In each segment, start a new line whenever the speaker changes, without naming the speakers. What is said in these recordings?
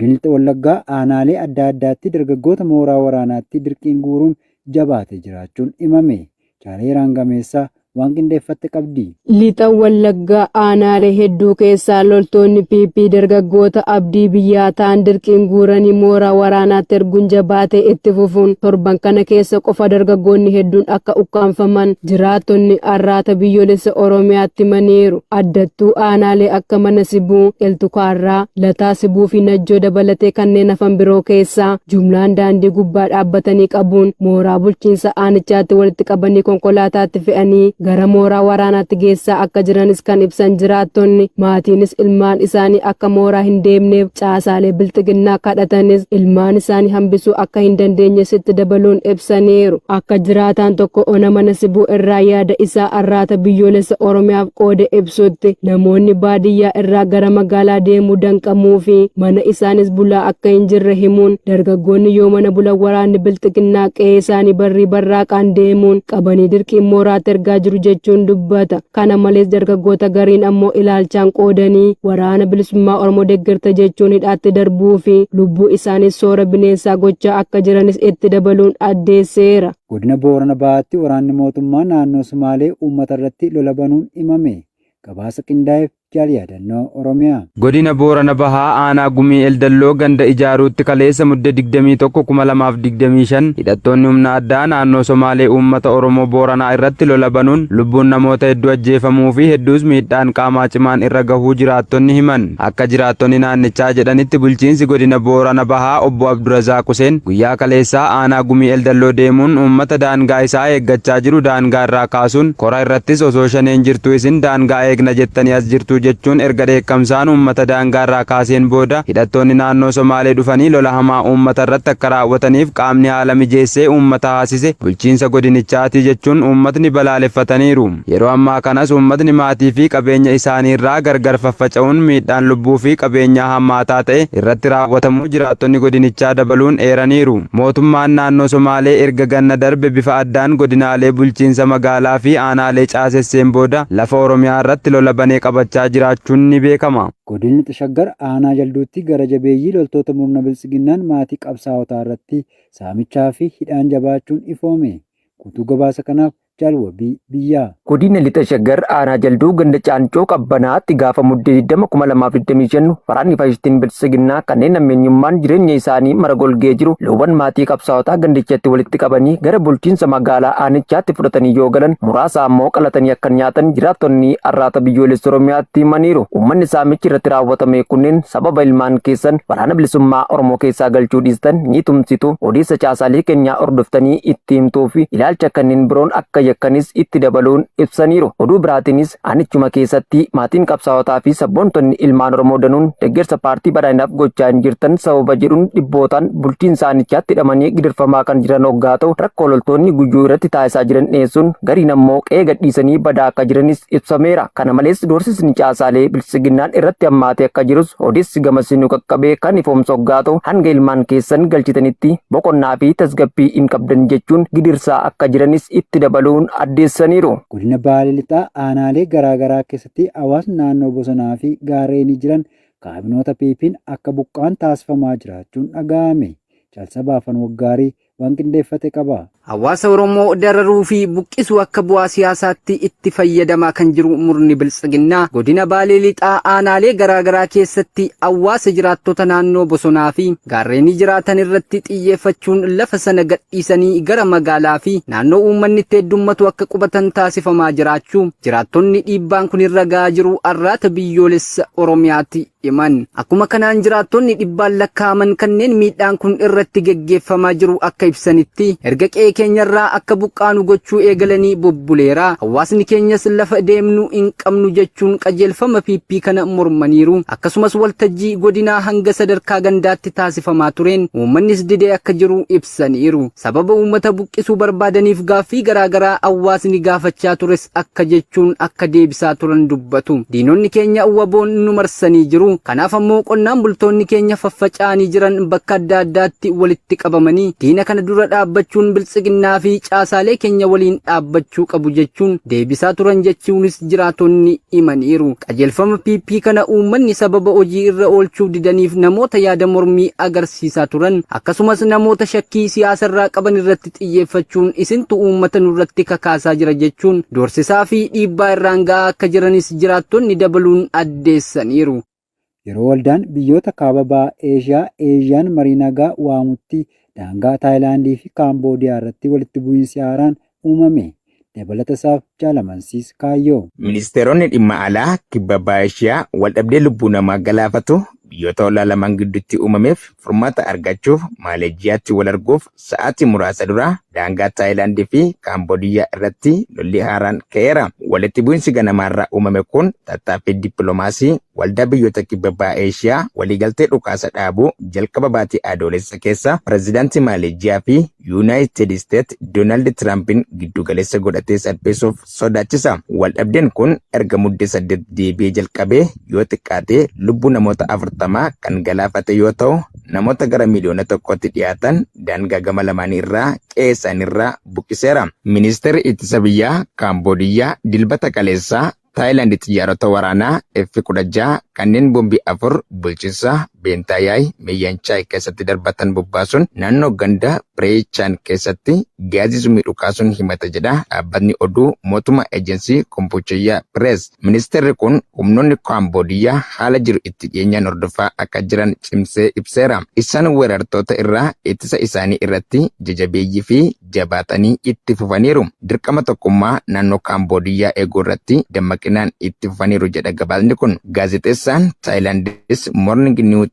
Godina Wallaggaa aanaalee adda addaatti dargaggoota mooraa waraanaatti dirqiin guuruun jabaate jiraachuun himame. Caalee Raangameessaa waan qindeeffatte qabdi.
Lixa Wallaggaa aanaalee hedduu keessaa loltoonni PP dargaggoota abdii biyyaa ta'an dirqiin guuranii mooraa waraanaatti erguun jabaate itti fufuun torban kana keessa qofa dargaggoonni hedduun akka ukkaanfaman jiraattonni arraata biyyoolessa Oromiyaatti himaniiru. Addattuu aanaalee akka Mana Sibuu, Eltukaarraa, Lataa Sibuu fi Najjoo dabalatee kanneen hafan biroo keessaa jumlaan daandii gubbaa dhaabbatanii qabuun mooraa bulchiinsa aanichaatti walitti qabanii konkolaataatti fe'anii gara mooraa waraanaatti geessaa akka jiranis kan ibsan jiraattonni. Maatiinis ilmaan isaanii akka mooraa hin deemneef caasaalee bilxiginnaa kadhatanis ilmaan isaanii hambisuu akka hin dandeenye sitti dabaluun ibsaniiru. Akka jiraataan tokko ona Mana Sibuu irraa yaada isaa arraata biyyoolessa Oromiyaaf qoode ibsutti namoonni baadiyyaa irraa gara magaalaa deemuu danqamuu fi mana isaanis bulaa akka hin jirre himuun dargaggoonni yoo mana bulan waraanni bilxiginnaa qe'ee isaanii barrii barraaqaan deemuun qabanii dirqiin mooraatti ergaa jiru jechuun dubbata. Kana malees dargaggoota gariin ammoo ilaalchaan qoodanii waraana bilisummaa Oromoo deeggarta jechuun hidhaatti darbuu fi lubbuu isaaniis soora bineensaa gochaa akka jiranis itti dabaluun addeesseera.
Godina Boorana Bahaatti waraanni mootummaa naannoo Sumaalee uummata irratti lola banuun himame. Gabaasa qindaa'eef Jaali Yaadannoo Oromiyaa.
Godina Boorana Bahaa aanaa Gumii Eldalloo ganda ijaaruutti kaleessa mudde 21/2025 hidhattoonni humna addaa naannoo Somaalee uummata Oromoo Booranaa irratti lola banuun lubbuun namoota hedduu ajjeefamuu fi hedduus miidhaan qaamaa cimaan irra gahuu jiraattonni himan. Akka jiraattonni naannichaa jedhanitti bulchiinsi godina Boorana Bahaa obbo Abdurazaaq Huseen guyyaa kaleessaa aanaa Gumii Eldalloo deemuun uummata daangaa isaa eeggachaa jiru daangaa irraa kaasuun kora irrattis osoo shaneen jirtu isin daangaa eegna jettanii as jirtu jechuun erga dheekkamsaan uummata daangaa irraa kaaseen booda hidhattoonni naannoo Somaalee dhufanii lola hamaa uummata irratti akka raawwataniif qaamni haala mijeessee uummata haasise bulchiinsa godinichaati jechuun uummatni balaaleffataniiru. Yeroo ammaa kanas uummatni maatii fi qabeenya isaanii irraa gargar faffaca'uun miidhaan lubbuu fi qabeenyaa hammaataa ta'e irratti raawwatamuu jiraattonni godinichaa dabaluun eeraniiru. Mootummaan naannoo Somaalee erga ganna darbe bifa addaan godinaalee bulchiinsa magaalaa fi aanaalee caasesseen booda lafa Oromiyaa irratti lola banee qabachaa jiraachuun ni beekama.
Godinni Shaggar aanaa jalduutti gara jabeeyyii loltoota murna bilisiginnaan maatii qabsaa'otaa irratti saamichaa fi hidhaan jabaachuun ifoome. Guutuu gabaasa kanaaf Jaalwabii Biyyaa.
Godina Lixa Shaggar aanaa jalduu ganda Caancoo qabbanaatti gaafa muddee 2025 waraanni faashistiin bilisiginnaa kanneen ammeenyummaan jireenya isaanii mara golgee jiru loowwan maatii qabsaa'otaa gandichatti walitti qabanii gara bulchiinsa magaalaa aanichaatti fudhatanii yoo galan muraasa ammoo qalatanii akka nyaatan jiraattonni arraata biyyoolessa Oromiyaatti himaniiru. Uummanni saamichi irratti raawwatame kunneen sababa ilmaan keessan waraana bilisummaa Oromoo keessaa galchuu dhiistan ni tumsitu odeessa caasaalee keenyaa hordoftanii itti himtuu fi ilaalcha kanneen biroon akka yakkanis itti dabaluun ibsaniiru. Oduu biraatiinis aanichuma keessatti maatiin qabsaa'otaa fi sabboontonni ilmaan Oromoo danuun deeggarsa paartii badhaadhinaaf gochaa hin jirtan sababa jedhuun dhibbootaan bulchiinsa aanichaatti hidhamanii gidirfamaa kan jiran hoggaa ta'u rakkoo loltoonni guyyuu irratti taasisaa jiran dhiyeessuun gariin ammoo qe'ee gadhiisanii badaa akka jiranis ibsameera. Kana malees doorsisni caasaalee bilisiginnaan irratti hammaatee akka jirus odeessi gamasinu qaqqabee kan ifoomsa hoggaa ta'u hanga ilmaan keessan galchitanitti boqonnaa fi tasgabbii hin qabdan jechuun gidirsaa akka jiranis itti dabaluun addeessaniiru.
Godina Baalee Lixaa aanaalee garaagaraa keessatti hawaasni naannoo bosonaa fi gaarreenii jiran kaabinoota PP'n akka buqqaan taasifamaa jiraachuun dhaga'ame. Caalsa Baafan Waggaarii waan qindeeffate qaba.
Hawaasa Oromoo dararuu fi buqqisuu akka bu'aa siyaasaatti itti fayyadamaa kan jiru murni bilisiginnaa godina Baalee Lixaa aanaalee garaagaraa keessatti hawaasa jiraattota naannoo bosonaa fi gaarreenii jiraatan irratti xiyyeeffachuun lafa sana gadhiisanii gara magaalaa fi naannoo uummanni itti heddummatu akka qubatan taasifamaa jiraachuu jiraattonni dhiibbaan kun irra ga'aa jiru arraata biyyoolessa Oromiyaatti himan. Akkuma kanaan jiraattonni dhibbaan lakkaa'aman kanneen miidhaan kun irratti geggeeffamaa jiru akka ibsanitti erga qe'ee keenyarraa akka buqqaanu gochuu eegalanii bubbuleera. Hawaasni keenyas lafa deemnu hin qabnu jechuun qajeelfama PP kana mormaniiru. Akkasumas waltajjii godinaa hanga sadarkaa gandaatti taasifamaa tureen uummannis didee akka jiru ibsaniiru. Sababa uummata buqqisuu barbaadaniif gaaffii garaagaraa hawaasni gaafachaa tures akka jechuun akka deebisaa turan dubbatu. Diinonni keenya uwwaboon nu marsanii jiru. Kanaaf ammoo qonnaan bultoonni keenya faffaca'anii jiran bakka adda addaatti walitti qabamanii diina kana dura dhaabbachuun biltsiginnaa fi caasaalee keenya waliin dhaabbachuu qabu jechuun deebisaa turan jechuunis jiraattonni himaniiru. Qajeelfama PP kana uummanni sababa hojii irra oolchuu didaniif namoota yaada mormii agarsiisaa turan akkasumas namoota shakkii siyaasarraa qaban irratti xiyyeeffachuun isintu uummata nurratti kakaasaa jira jechuun doorsisaa fi dhiibbaa irraan ga'aa akka jiranis jiraattonni dabaluun addeessaniiru.
Yeroo waldaan biyyoota kaaba bahaa Eeshiyaan marii nagaa waamutti daangaa Taayilaandii fi Kaamboodiyaa irratti walitti bu'iinsi haaraan uumame. Dabalata isaaf jaalamansiis kaayyoo.
Ministeeronni dhimma alaa kibba bahaa Eeshiyaa waldhabdee lubbuu namaa galaafatu biyyoota ollaa lamaan gidduutti uumameef furmaata argachuuf Maaleejiyaatti wal arguuf sa'aatii muraasa dura daangaa Taayilaandii fi Kaamboodiyaa irratti lolli haaraan ka'eera. Walitti bu'iinsi ganamaarraa uumame kun tattaaffii dippiloomaasii waldaa biyyoota kibba bahaa Eeshiyaa waliigaltee dhukaasa dhaabuu jalqaba baatii adoolessa keessa pireezidaantii Maaleejiyaa fi Yuunaayitid Isteet Doonaald Tiraampiin giddugaleessa godhatee salphisuuf sodaachisa. Waldhabdeen kun erga muddee 8 deebi'ee jalqabee yoo xiqqaate lubbuu namoota 40 kan galaafate yoo ta'u namoota gara miliyoona 1tti dhiyaatan daangaa gama lamaanii irraa qe'ee isaaniirraa buqqiseera. Ministeerri ittisa biyyaa Kaamboodiyaa dilbata kaleessaa Taayilaand xiyyaarota waraanaa F-16 kanneen boombii 4 bulchiinsa Beentaayaay Meeyyanchaay keessatti darbatan bobbaasuun naannoo ganda Pireechaan keessatti gaazii sumii dhukaasuun himata jedha dhaabbatni oduu mootummaa eejensii Kompuuchiyyaa Pirees. Ministeerri kun humnoonni Kaamboodiyaa haala jiru itti dhiyeenyaan hordofaa akka jiran cimsee ibseera. Isaan weerartoota irraa ittisa isaanii irratti jajabeeyyii fi jabaatanii itti fufaniiru. Dirqama tokkummaa naannoo Kaamboodiyaa eeguu irratti dammaqinaan itti fufaniiru jedha gabaasni kun. Gaazexeessaan Taayilaandis Morning News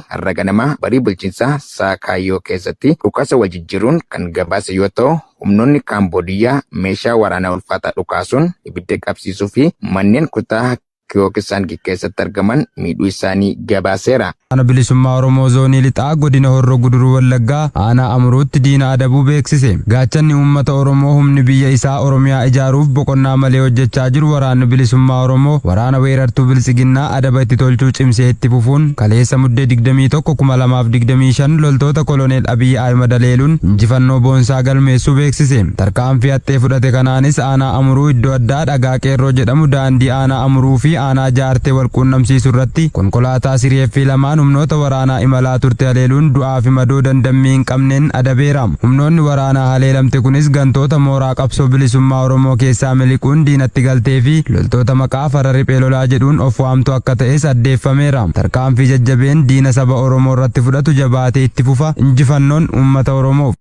har'a ganama barii bulchiinsaa Saakaayyoo keessatti dhukaasa wal jijjiiruun kan gabaase yoo ta'u humnoonni Kaamboodiyaa meeshaa waraanaa ulfaataa dhukaasuun ibidda qabsiisuu fi manneen kutaa Kiyookisaan keessatti argaman miidhuu isaanii gabaaseera.
Ana bilisummaa Oromoo zoonii lixaa godina Horroo Guduruu Wallaggaa aanaa Amuruutti diina adabuu beeksise. Gaachanni uummata Oromoo humni biyya isaa Oromiyaa ijaaruuf boqonnaa malee hojjechaa jiru waraanni bilisummaa Oromoo waraana weerartuu bilisiginnaa adaba itti tolchuu cimsee itti fufuun kaleessa muddee 21/2025 loltoota koloneel Abiyyi Ahimad Aleeluun injifannoo boonsaa galmeessuu beeksise. Tarkaanfii haxxee fudhate kanaanis aanaa Amuruu iddoo addaa dhagaa qeerroo jedhamu daandii aanaa Amuruu fi aanaa jaartee wal quunnamsiisuu irratti konkolaataa siree fi lamaan humnoota waraanaa imalaa turte Aleeluun du'aa fi madoo dandammii hin qabneen adabeera. Humnoonni waraanaa haleelamte kunis gantoota mooraa qabsoo bilisummaa Oromoo keessaa miliquun diinatti galtee fi loltoota maqaa Farra Riphee Lolaa jedhuun of waamtu akka ta'es addeeffameera. Tarkaanfii jajjabeen diina saba Oromoo irratti fudhatu jabaatee itti fufa. Injifannoon uummata Oromoof.